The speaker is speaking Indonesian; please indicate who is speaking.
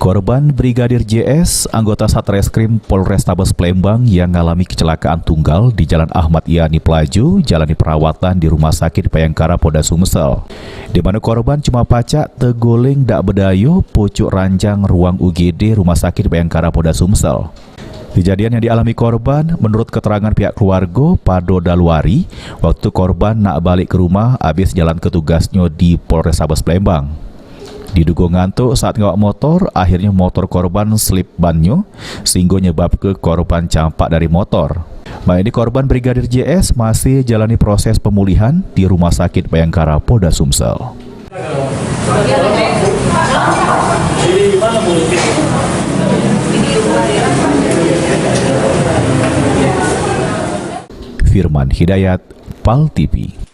Speaker 1: Korban Brigadir JS, anggota Satreskrim Polrestabes Palembang yang mengalami kecelakaan tunggal di Jalan Ahmad Yani Pelaju, jalani perawatan di Rumah Sakit Bayangkara Polda Sumsel. Di mana korban cuma pacak tegoleng dak bedayo pucuk ranjang ruang UGD Rumah Sakit Bayangkara Polda Sumsel. Kejadian yang dialami korban, menurut keterangan pihak keluarga Pado Daluari, waktu korban nak balik ke rumah habis jalan ke tugasnya di Polrestabes Palembang. Diduga ngantuk saat ngawak motor, akhirnya motor korban slip bannya sehingga nyebab ke korban campak dari motor. Ini korban Brigadir JS masih jalani proses pemulihan di Rumah Sakit Bayangkara Polda Sumsel. Firman Hidayat, PAL TV.